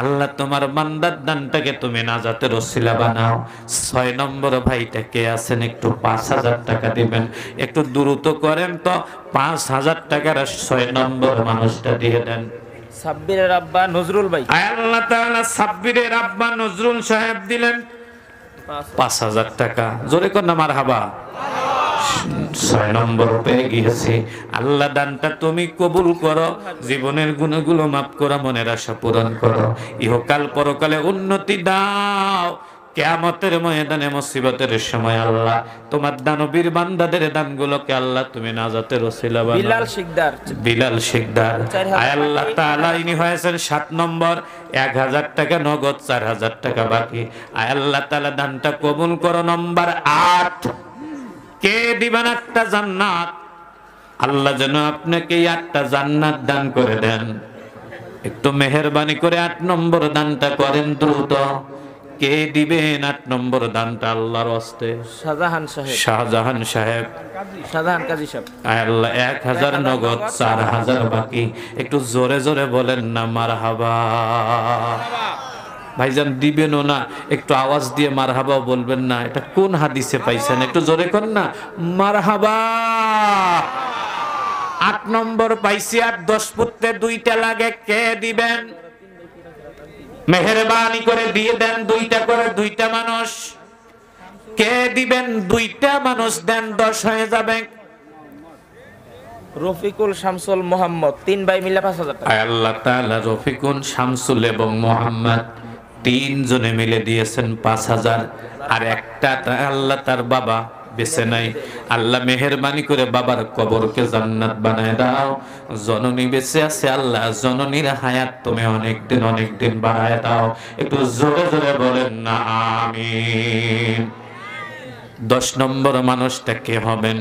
আল্লাহ তোমার বান্দার দানটাকে তুমি নাজাতের ওসিলা বানাও। 6 নম্বর ভাইটা কে আছেন? একটু 5,000 টাকা দিবেন। একটু দ্রুত করেন তো, 5,000 টাকার 6 নম্বর মানুষটা দিয়ে দেন। সাব্বিরের আব্বা নজরুল ভাই। আল্লাহ তাআলা সাব্বিরের আব্বা নজরুল সাহেব দিলেন 5,000 টাকা। জোরে কর না মারহাবা। 6 নম্বর পেয়ে গিয়েছি। আল্লাহ দানটা তুমি কবুল করো, জীবনের গুণগুলো মাফ করো, মনের আশা পূরণ করো, ইহকাল পরকালে উন্নতি দাও। কিয়ামতের ময়দানে মুসিবতের সময় আল্লাহ তোমার দানবীর বান্দাদের দানগুলোকে আল্লাহ তুমি নাজাতের ওসিলা বানাও। বিলাল শিকদার আয় আল্লাহ তাআলা ইনি হয়েছেন 7 নম্বর, 1,000 টাকা নগদ, 4,000 টাকা বাকি। আয় আল্লাহ তাআলা দানটা কবুল করো। নম্বর 8 কে দিবেন 8টা জান্নাত? আল্লাহ যেন আপনাকে 8টা জান্নাত দান করে দেন। একটু মেহেরবানি করে 8 নম্বর দানটা করেন দ্রুত। কে দিবেন 8 নম্বর দানটা আল্লাহর ওয়াস্তে? শাহজাহান সাহেব। শাহজাহান সাহেব। শাহজাহান কাজী সাহেব। আল্লাহ 1,000 নগদ, 4,000 বাকি। একটু জোরে জোরে বলেন না মারহাবা। ভাইজান দিবেনও না, একটু আওয়াজ দিয়ে মারহাবা বলবেন না। এটা কোন হাদিসে পাইছেন? একটু জোরে কর না মারহাবা। 8 নম্বর পাইছি। আর 10 পুত্রে 2টা লাগে, কে দিবেন? মেহেরবানি করে দিয়ে দেন। 2টা করে 2টা মানুষ। কে দিবেন? 2টা মানুষ দেন, 10 হয়ে যাবে। রফিকুল শামসুল মোহাম্মদ 3 ভাই মিলে 5,000 টাকা। আল্লাহ তাআলা রফিকুল শামসুল এবং মোহাম্মদ 3 জনে মিলে দিয়েছেন 5,000। আর একটা আল্লাহ তার বাবা বেঁচে নাই। আল্লাহ মেহেরবানি করে বাবার কবরকে জান্নাত বানায় দাও। জননী বেঁচে আছে, আল্লাহ জননীর হায়াত তুমি অনেক দিন বাড়ায় দাও। একটু জোরে জোরে বলেন না আমিন। 10 নম্বর মানুষটা কে হবেন?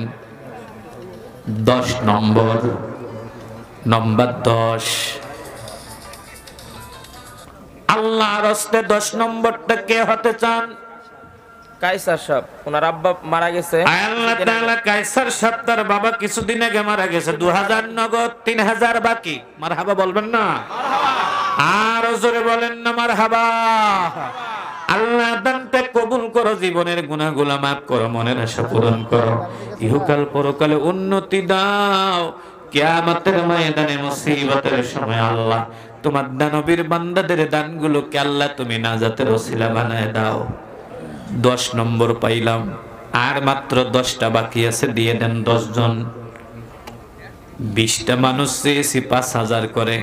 10 নম্বর, নম্বর 10। আল্লাহর রাস্তে 10 নম্বরটা কে হতে চান? কায়সার সাহেব, ওনার আব্বা মারা গেছে। আল্লাহ তাআলা কায়সার সাহেব তার বাবা কিছুদিন আগে মারা গেছে। 2,000 নগদ, 3,000 বাকি। মারহাবা বলবেন না? আর জোরে বলেন না মারহাবা। আল্লাহ দানটা কবুল করো, জীবনের গুনাহগুলো মাফ করো, মনের আশা পূরণ করো, ইহকাল পরকালে উন্নতি দাও। কিয়ামতের ময়দানে মুসিবতের সময় আল্লাহ তোমার দানবীর বান্দাদের দানগুলোকে আল্লাহ তুমি নাজাতের ওসিলা বানায় দাও। 10 নম্বর পাইলাম, আর মাত্র 10টা বাকি আছে, দিয়ে দেন 10 জন। 20টা মানুষ চেয়েছি 5,000 করে।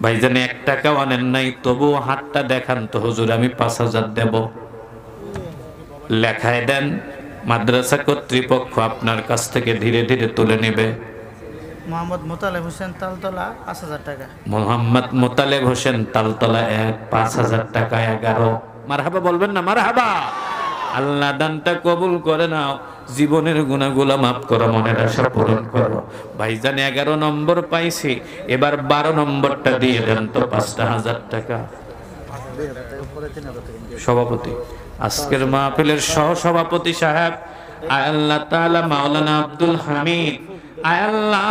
ভাইজান 1 টাকাও আনেন নাই, তবুও হাতটা দেখান তো হুজুর, আমি 5,000 দেব। লেখায় দেন, মাদ্রাসা কর্তৃপক্ষ আপনার কাছ থেকে ধীরে ধীরে তুলে নেবে। মোহাম্মদ মোতালেব হোসেন তালতলা 5,000 টাকা। মোহাম্মদ মোতালেব হোসেন তালতলা 1, 5,000 টাকা 11। মারহাবা বলবেন না? মারহাবা। আল্লাহ দানটা কবুল করে নাও, জীবনের গুনাহগুলো মাফ করো, মনের আশা পূরণ করো। ভাইজান 11 নম্বর পাইছি, এবার 12 নম্বরটা দিয়ে দেন তো 5,000 টাকা। সভাপতি, আজকের মাহফিলের সহ সভাপতি সাহেব আয় আল্লাহ তাআলা মাওলানা আব্দুল হামিদ, আয় আল্লাহ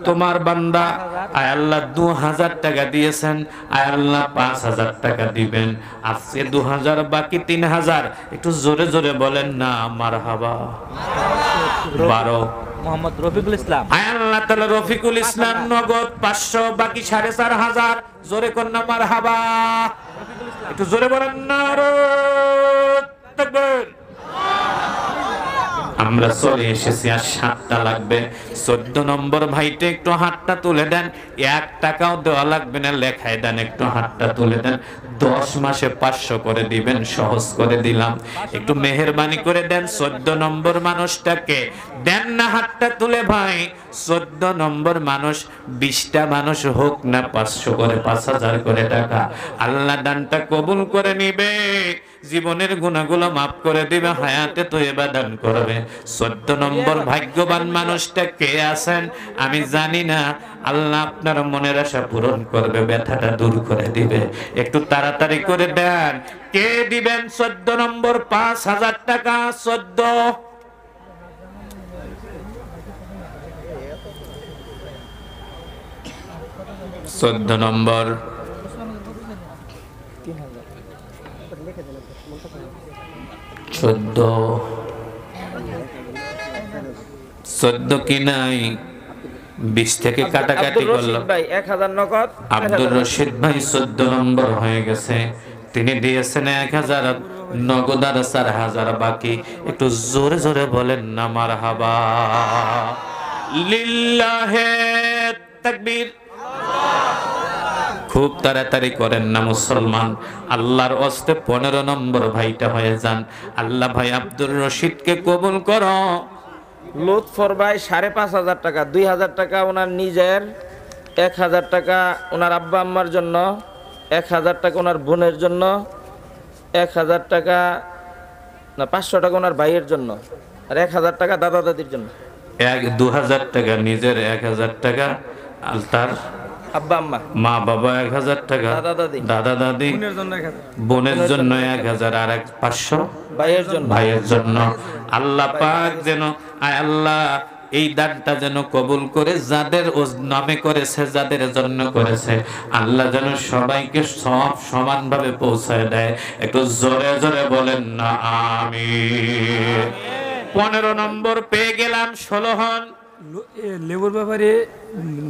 তোমার বান্দা আয় আল্লাহ 2,000 টাকা দিয়েছেন, আয় আল্লাহ 5,000 টাকা দিবেন। আজকে 2,000 বাকি 3,000, একটু জোরে জোরে বলেন না মারহাবা। 12 মোহাম্মদ রফিকুল ইসলাম। আয় আল্লাহ তাআলা রফিকুল ইসলাম নগদ 500, বাকি 4,500, জোরে কন্যা মারহাবা। একটু জোরে বলেন নারে তাকবীর। আমরা চলে এসেছি, আর 7টা লাগবে। 14 নম্বর ভাইটা একটু হাতটা তুলে দেন, 1 টাকাও দেওয়া লাগবে না, লেখায় দেন, একটু হাতটা তুলে দেন। 10 মাসে 500 করে দিবেন, সহজ করে দিলাম, একটু মেহেরবানি করে দেন। 14 নম্বর মানুষটাকে দেন না হাতটা তুলে ভাই। 14 নম্বর মানুষ, 20টা মানুষ হোক না 500 করে, 5,000 করে টাকা। আল্লাহ দানটা কবুল করে নিবে, জীবনের গুনাহগুলো মাফ করে দিবে, হায়াতে তয়্যিবা দান করবে। 14 নম্বর ভাগ্যবান মানুষটা কে আছেন আমি জানি না, আল্লাহ আপনার মনের আশা পূরণ করবে, ব্যথাটা দূর করে দিবে। একটু তাড়াতাড়ি করে দেন, কে দিবেন? 14 নম্বর 5,000 টাকা। 14 নম্বর 14 কি নাই? 20 থেকে কাটাকাটি করলাম। ভাই 1,000 নগদ। আব্দুর রশিদ ভাই 14 নম্বর হয়ে গেছে, তিনি দিয়েছেন 1,000 নগদ, আর 4,000 বাকি। একটু জোরে জোরে বলেন না মারহাবা। লিল্লাহে তাকবীর। খুব তাড়াতাড়ি করেন না মুসলমান, আল্লাহর ওয়াস্তে 15 নম্বর ভাইটা হয়ে যান। আল্লাহ ভাই আব্দুর রশিদকে কবুল করো। লুৎফর ভাই 5,500 টাকা। 2,000 টাকা ওনার নিজের, 1,000 টাকা ওনার আব্বা আম্মার জন্য, 1,000 টাকা ওনার বোনের জন্য, 1,000 টাকা না 500 টাকা ওনার ভাইয়ের জন্য, আর 1,000 টাকা দাদা দাদির জন্য। 2,000 টাকা নিজের, 1,000 টাকা আর তার আব্বা আম্মা, মা বাবা, 1,000 টাকা দাদা দাদি, দাদা দাদি, বোনের জন্য 1,000, আর 500 ভাইয়ের জন্য। ভাইয়ের জন্য। আল্লাহ পাক যেন আয় আল্লাহ এই দানটা যেন কবুল করে, যাদের নামে করেছে, যাদের জন্য করেছে, আল্লাহ যেন সবাইকে সব সমানভাবে পৌঁছায় দেয়। একটু জোরে জোরে বলেন না আমিন। 15 নম্বর পেয়ে গেলাম। 16 হন। লেবুর ব্যাপারে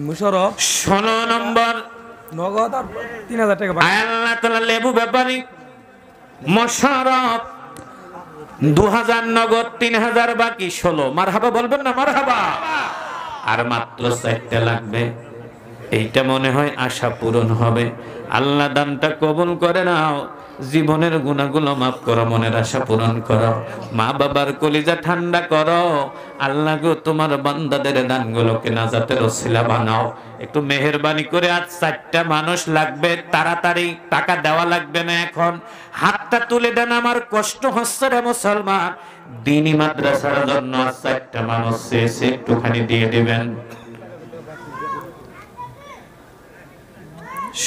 মুশারফ 16 নম্বর নগদ আর 3,000 টাকা। আল্লাহ তাআলা লেবু ব্যাপারী মোশাররফ 2,000 নগদ, 3,000 বাকি। 16 মারহাবা বলবেন না মারহাবা। আর মাত্র 4টা লাগবে, এইটা মনে হয় আশা পূরণ হবে। আল্লাহ দানটা কবুল করে নাও, জীবনের গুনাহগুলো মাফ করো, মনের আশা পূরণ করো, মা বাবার কলিজা ঠান্ডা করো। আল্লাহ গো তোমার বান্দাদের দানগুলোকে নাজাতের ওসিলা বানাও। একটু মেহেরবানি করে, আজ 4টা মানুষ লাগবে, তাড়াতাড়ি টাকা দেওয়া লাগবে না এখন। হাতটা তুলে দেন, আমার কষ্ট হচ্ছে রে মুসলমান। দ্বীনি মাদ্রাসার জন্য 4টা মানুষ চেয়েছে, একটুখানি দিয়ে দিবেন।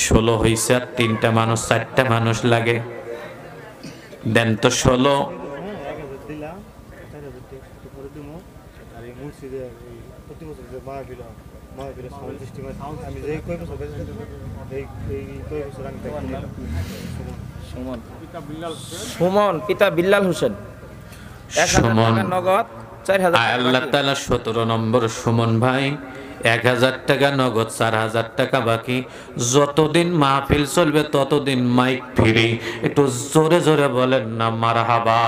16 হইছে, আর 3টা মানুষ, 4টা মানুষ লাগে, দেন তো 16। সুমন পিতা বিল্লাল হোসেন, 1,000 টাকা নগদ, 4,000 টাকা আল্লাহ বাকি। তাআলা 17 নম্বর সুমন ভাই 1000 টাকা নগদ, 4000 টাকা বাকি। যতদিন মাহফিল চলবে ততদিন মাইক ফ্রি। একটু জোরে জোরে বলেন না মারহাবা।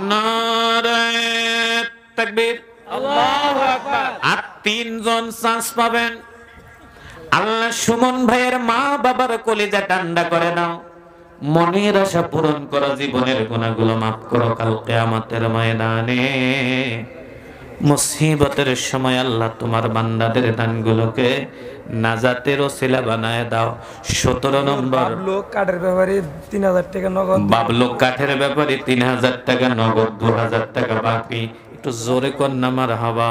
নারে তাকবীর, আল্লাহু আকবার। আর 3 জন চান্স পাবেন। আল্লাহ সুমন ভাইয়ের মা বাবার কলিজা ঠান্ডা করে দাও, মনের আশা পূরণ করো, জীবনের গুনাহগুলো মাফ করো। কাল কিয়ামতের ময়দানে মুসিবতের সময় আল্লাহ তোমার বান্দাদের দানগুলোকে নাজাতের ওসিলা বানায় দাও। 17 নম্বর, লোক কাঠের ব্যাপারে 3000 টাকা নগদ। বাবলু কাঠের ব্যাপারে 3000 টাকা নগদ, 2000 টাকা বাকি। একটু জোরে কর না মারহাবা।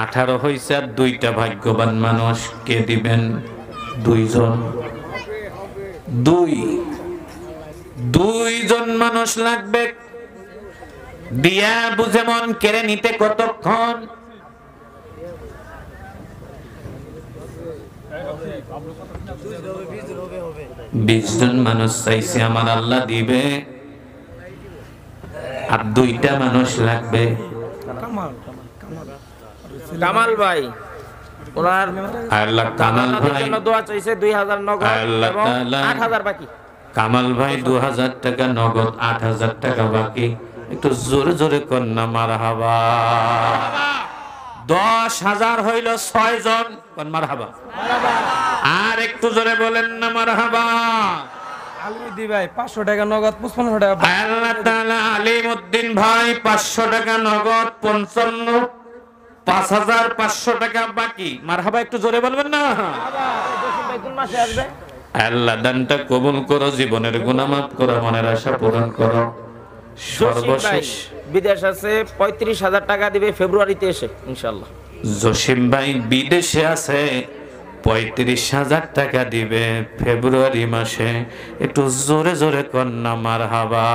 18 হইছে আর 2টা ভাগ্যবান মানুষ। কে দিবেন? 2 জন। 2 জন মানুষ লাগবে। দিয়া বুঝে মন কেড়ে নিতে কতক্ষণ? 20 জন মানুষ চাইছে, আমার আল্লাহ দিবে। আর 2টা মানুষ লাগবে। কামাল ভাই, ওনার আল্লাহ কামাল আপনাদের ভাই, জন্য দোয়া চাইছে 2000 নগদ আল্লাহ এবং তাআলা 8000 বাকি। কামাল ভাই 2000 টাকা নগদ, 8000 টাকা বাকি। একটু জোরে জোরে কর না মারহাবা। 10,000 হইল 6 জন, কোন মারহাবা। আর একটু জোরে বলেন না মারহাবা। আলমদি ভাই 500 টাকা নগদ, 55 টাকা। আল্লাহ তাআলা আলিমউদ্দিন ভাই 500 টাকা নগদ, 55,500 টাকা বাকি। মারহাবা একটু জোরে বলবেন না। কোন মাসে আসবে? আল্লাহ দানটা কবুল করো, জীবনের গুনাহ মাফ করো, মনের আশা পূরণ করো। সর্বশেষ বিদেশ আছে, 35,000 টাকা দিবে ফেব্রুয়ারিতে এসে ইনশাআল্লাহ। জসিম ভাই বিদেশে আছে, 35,000 টাকা দিবে ফেব্রুয়ারি মাসে। একটু জোরে জোরে কন্যা মারহাবা।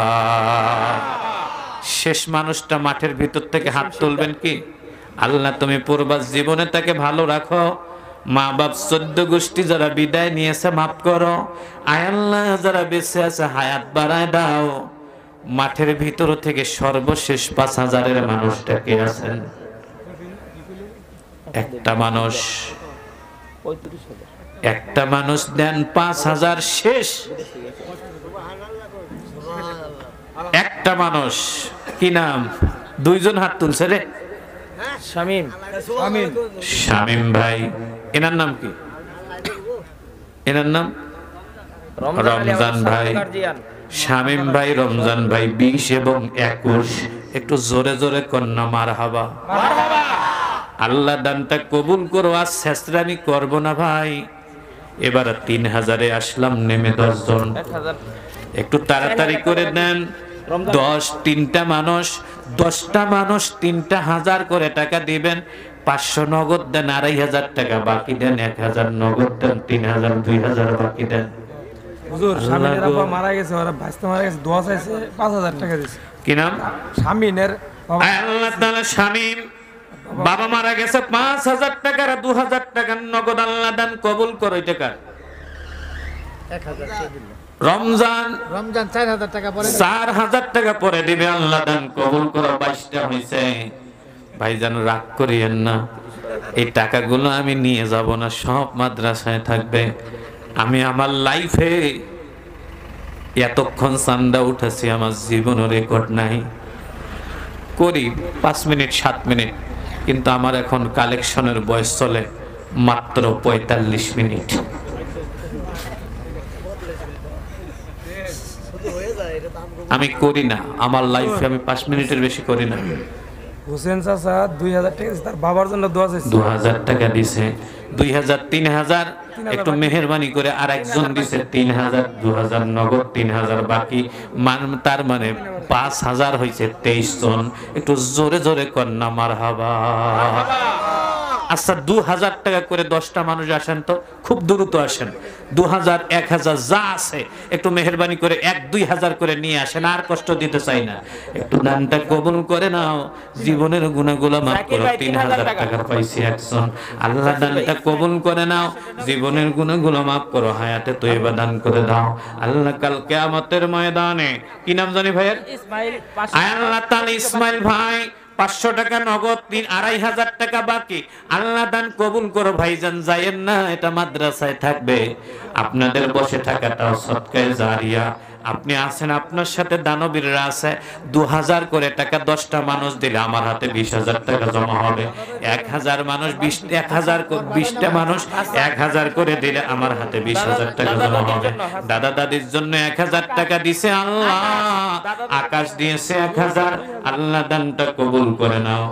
শেষ মানুষটা মাঠের ভিতর থেকে হাত তুলবেন কি? আল্লাহ তুমি পূর্বাস জীবনে তাকে ভালো রাখো। মা বাপ 14 গোষ্ঠী যারা বিদায় নিয়েছে মাফ করো। আয় আল্লাহ যারা বেঁচে আছে হায়াত বাড়ায় দাও। মাঠের ভিতর থেকে সর্বশেষ 5,000-এর মানুষটাকে আছেন, একটা মানুষ, একটা মানুষ দেন 5,000 শেষ। একটা মানুষ, কি নাম? 2 জন হাত তুলছে রে। শামিম, শামিম ভাই, এনার নাম কি? এনার নাম রমজান ভাই। শামিম ভাই, রমজান ভাই 20 এবং 21। একটু জোরে জোরে কন্যা মারহাবা। আল্লাহ দানটা কবুল করো। আর শেষরানি করব না ভাই। এবার 3000-এ আসলাম নেমে 10 জন। 1000 একটু তাড়াতাড়ি করে দেন। 10টা মানুষ, 10টা মানুষ 3টা 1000 করে টাকা দিবেন। 500 নগদ দেন, 2500 টাকা বাকি দেন, 1000 নগদ দেন, 3000, 2000 বাকি দেন। হুজুর স্বামীনের আব্বা মারা গেছে, ওরা ভাইস্তে মারা গেছে, দোয়া চাইছে, 5000 টাকা দিছে। কি নাম? স্বামীনের বাবা। আল্লাহ তাআলা শামিম বাবা মারা গেছে, 5000 টাকা আর 2000 টাকা নগদ আল্লাহ দান কবুল করো। টাকা 1000 টাকা দিল। রমজান 4000 টাকা পরে 4000 টাকা পরে দিবে। আল্লাহ দান কবুল করো। 22টা হইছে। ভাইজান রাগ করিয়েন না, এই টাকাগুলো আমি নিয়ে যাব না, সব মাদ্রাসায় থাকবে। আমি আমার লাইফে এতক্ষণ চান্দা উঠেছি আমার জীবনে রেকর্ড নাই। করি 5 মিনিট 7 মিনিট, কিন্তু আমার এখন কালেকশনের বয়স চলে মাত্র 45 মিনিট। আমি করি না আমার লাইফে, আমি 5 মিনিটের বেশি করি না। হোসেন চাচা 2000 টাকা দিছে, তার বাবার জন্য দোয়া চাইছে। 2000 টাকা দিছে, 2000, 3000 একটু মেহেরবানি করে। আর একজন দিছে 3000, 2000 নগদ, 3000 বাকি। তার মানে 5000 হয়েছে 23 জন। একটু জোরে জোরে কন্যা মারহাবা। আচ্ছা 2000 টাকা করে 10টা মানুষ আসেন তো, খুব দ্রুত আসেন। 2000, 1000 যা আছে একটু মেহেরবানি করে 1-2000 করে নিয়ে আসেন। আর কষ্ট দিতে চাই না, একটু দানটা কবুল করে নাও, জীবনের গুনাহগুলো মাফ করো। 3000 টাকা পাইছি একজন। আল্লাহ দানটা কবুল করে নাও, জীবনের গুনাহগুলো মাফ করো, হায়াতে তয়্যিবা দান করে দাও। আল্লাহ কাল কিয়ামতের ময়দানে, কি নাম জানি ভাইয়ের? ইসমাইল আল্লাহ তাআলা ইসমাইল ভাই 500 টাকা নগদ, 2,500 টাকা বাকি। আল্লাহ দান কবুল করো ভাইজান, যায়েন না, এটা মাদ্রাসায় থাকবে। আপনাদের বসে থাকাটাও সদকায়ে জারিয়া। আপনি আছেন, আপনার সাথে দানবীররা আছে। 2,000 করে টাকা 10টা মানুষ দিলে আমার হাতে 20,000 টাকা জমা হবে। 1,000 মানুষ 20টা মানুষ 1,000 করে দিলে আমার হাতে 20,000 টাকা জমা হবে। দাদা দাদির জন্য 1,000 টাকা দিছে আল্লাহ, আকাশ দিয়েছে 1,000। আল্লাহ দানটা কবুল করে নাও।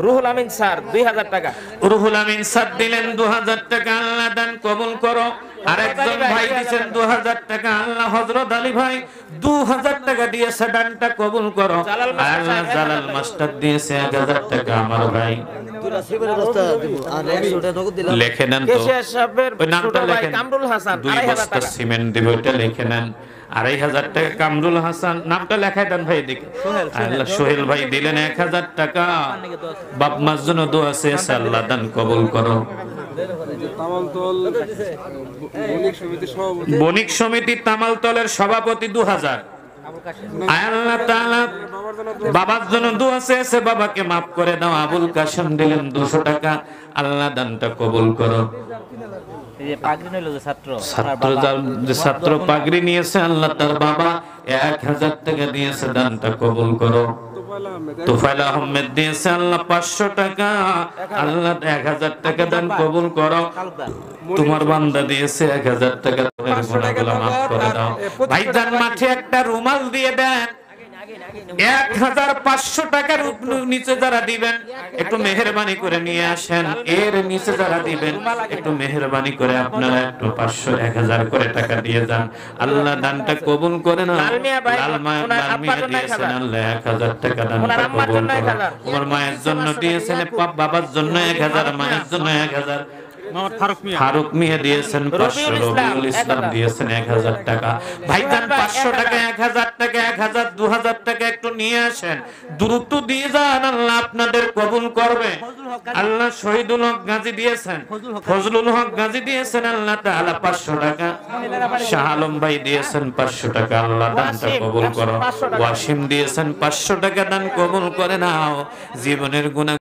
রুহুল আমিন স্যার 2,000 টাকা। রুহুল আমিন স্যার দিলেন 2,000 টাকা, আল্লাহ দান কবুল করো। আরেকজন ভাই দিয়েছেন 2,000 টাকা, আল্লাহ হযরত আলী ভাই 2,000 টাকা দিয়েছে, দানটা কবুল করো। আল্লাহ জালাল মাস্টার দিয়েছে 1,000 টাকা, আমার ভাই লিখে নেন তো, কেশিয়া সাহেবের ওই নামটা ছোট ভাই লেখেন। কামরুল হাসান 2 2,500 বস্তা টাকা। সিমেন্ট দিব, এটা লিখে নেন। 2,500 টাকা কামরুল হাসান, নামটা লেখাই দেন ভাই এদিকে। আল্লাহ সোহেল ভাই দিলেন 1,000 টাকা, বাপ মার জন্য দোয়া চেয়েছে, আল্লাহ দান কবুল করো। বণিক সমিতি তামালতলের সভাপতি 2,000। আল্লাহ তাআলা বাবার জন্য দোয়া চেয়েছে, বাবাকে মাফ করে দাও। আবুল কাসেম দিলেন 200 টাকা, আল্লাহ দানটা কবুল করো। ছাত্র পাগড়ি নিয়েছে, আল্লাহ তার বাবা 1,000 টাকা দিয়েছে, দানটা কবুল করো। তোফাইল আহমেদ দিয়েছে আল্লাহ 500 টাকা, আল্লাহ 1,000 টাকা দান কবুল করো। তোমার বান্দা দিয়েছে 1,000 টাকা, তোমার গুনাহগুলো মাফ করে দাও। ভাইজান মাঠে একটা রুমাল দিয়ে দেন। 1,500 টাকার নিচে যারা দিবেন একটু মেহেরবানি করে নিয়ে আসেন। এর নিচে যারা দিবেন একটু মেহেরবানি করে আপনারা একটু 500 1,000 করে টাকা দিয়ে যান। আল্লাহ দানটা কবুল করে না। লালমিয়া দিয়েছেন আল্লাহ 1,000 টাকা দানটা কবুল করো। তোমার মায়ের জন্য দিয়েছেন, বাবার জন্য 1,000, মায়ের জন্য 1,000। ফারুক মিয়া দিয়েছেন 500, রবিউল ইসলাম দিয়েছেন 1,000 টাকা। ভাইজান 500 টাকা, 1,000 টাকা, 1,000, 2,000 টাকা একটু নিয়ে আসেন, দ্রুত দিয়ে যান, আল্লাহ আপনাদের কবুল করবে। আল্লাহ শহীদুল হক গাজী দিয়েছেন, ফজলুল হক গাজী দিয়েছেন আল্লাহ তাআলা 500 টাকা। শাহ আলম ভাই দিয়েছেন 500 টাকা, আল্লাহ দানটা কবুল করো। ওয়াসিম দিয়েছেন 500 টাকা, দান কবুল করে নাও। জীবনের গুনাহ